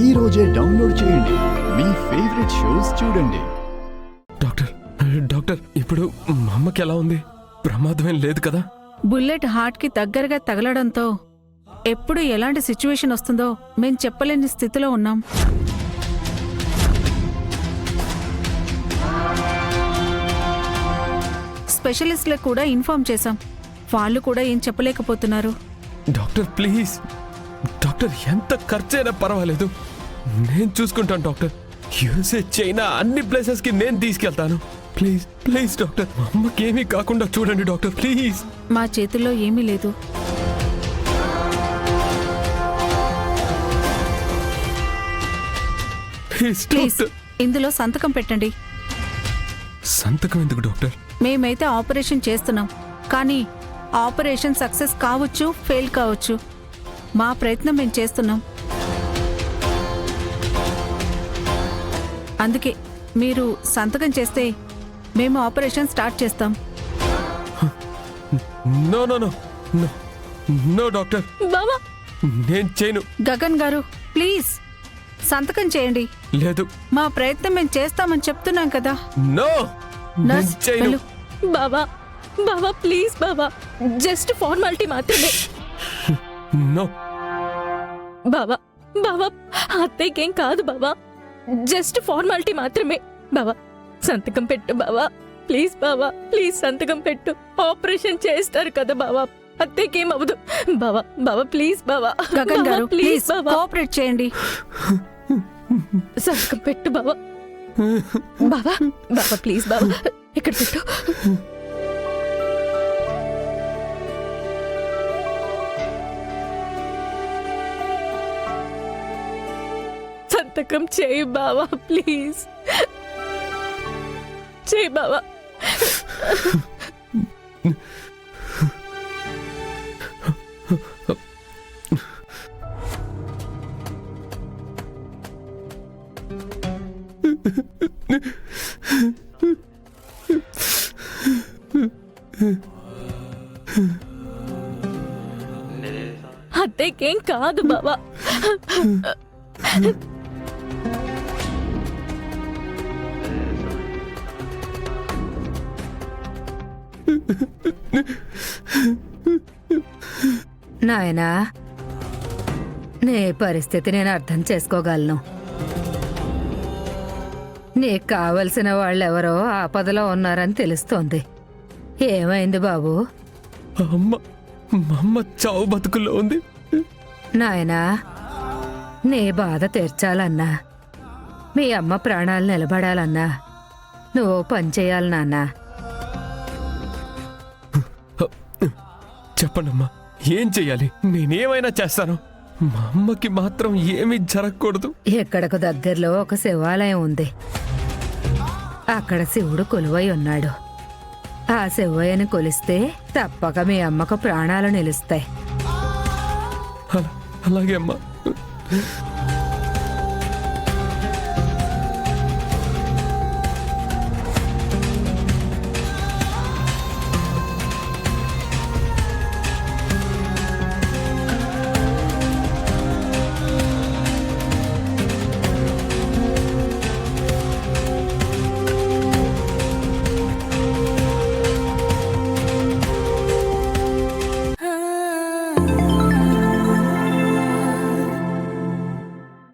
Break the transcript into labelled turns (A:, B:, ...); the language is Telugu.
A: ఈ రోజే డౌన్లోడ్ చేయండి. మీ ఫేవరెట్ షోస్ చూడండి.
B: డాక్టర్ డాక్టర్ ఇప్పుడు మా అమ్మకి ఎలా ఉంది? ప్రమాదం ఏం లేదు కదా?
C: బుల్లెట్ హార్ట్కి దగ్గరగా తగలడంతో ఎప్పుడు ఎలాంటి సిచ్యువేషన్ వస్తుందో మేం చెప్పలేని స్థితిలో ఉన్నాం. స్పెషలిస్ట్లకు కూడా ఇన్ఫార్మ్ చేశాం. వాళ్ళు కూడా ఏం చెప్పలేకపోతున్నారు.
B: డాక్టర్ ప్లీజ్, డాక్టర్ ఎంత ఖర్చైనా పర్వాలేదు, నేను చూసుకుంటాను డాక్టర్. యూఎస్ఏ, చైనా అన్ని ప్లేసెస్కి నేను తీసుకెళ్తాను. ప్లీజ్ ప్లీజ్ డాక్టర్, మా అమ్మకి ఏమీ కాకుండా చూడండి డాక్టర్ ప్లీజ్.
C: మా చేతుల్లో ఏమీ లేదు.
B: Please
C: please
B: doctor.
C: ఇందులో సంతకం పెట్టండి.
B: సంతకం ఎందుకు డాక్టర్?
C: మేమైతే ఆపరేషన్ చేస్తున్నాం, కానీ ఆపరేషన్ సక్సెస్ కావచ్చు, ఫెయిల్ కావచ్చు. మా ప్రయత్నం మేము చేస్తున్నాం. అందుకే మీరు సంతకం చేస్తే మేము ఆపరేషన్ స్టార్ట్ చేస్తాం.
B: No no no no no doctor,
C: బావా,
B: నేను చేయను.
C: గగన్ గారు ప్లీజ్ సంతకం చేయండి.
B: లేదు,
C: మా ప్రయత్నం మేము చేస్తామని చెప్తున్నాం కదా.
B: నో,
C: నర్స్,
B: నేను చేయను.
C: వెళ్ళు.
D: బావా బావా ప్లీజ్ బావా, జస్ట్ ఫార్మాలిటీ మాత్రమే.
B: నో
D: బావా బావా, అత్తయ్యకేం కాదు బావా, జస్ట్ ఫార్మాలిటీ మాత్రమే. బావా సంతకం పెట్టు బావా, ప్లీజ్ బావా, ప్లీజ్ సంతకం పెట్టు. ఆపరేషన్ చేస్తారు కదా బావా, అత్తయ్యకేం అవ్వదు. బావా బావా ప్లీజ్ బావా,
C: గగన్ గారు ప్లీజ్
D: ప్లీజ్ బావా,
C: కోఆపరేట్ చేయండి.
D: సంతకం పెట్టు బావా. బావా బావా ప్లీజ్ బావా, ఇక్కడ పెట్టు. సంతకం చేయి బావా, ప్లీజ్ చేయి బావా. అత్తయ్యకేం కాదు బావా.
E: నాయనా, నీ పరిస్థితి నేను అర్థం చేసుకోగలను. నీకు కావలసిన వాళ్ళెవరో ఆపదలో ఉన్నారని తెలుస్తోంది. ఏమైంది బాబు?
B: అమ్మ, మా అమ్మ చావు బతుకుల్లో ఉంది.
E: నాయనా, నీ బాధ తీర్చాలన్నా, మీ అమ్మ ప్రాణాలు నిలబడాలన్నా నువ్వు పని చేయాలి నాన్నా.
B: చెప్పండమ్మా, ఏం చెయ్యాలి? నేనేమైనా చేస్తాను. మా అమ్మకి మాత్రం ఏమీ జరగకూడదు.
E: ఇక్కడకు దగ్గరలో ఒక శివాలయం ఉంది. అక్కడ శివుడు కొలువై ఉన్నాడు. ఆ శివయ్యని కొలిస్తే తప్పక మీ అమ్మకు ప్రాణాలు నిలుస్తాయి.
B: అలాగే అమ్మా.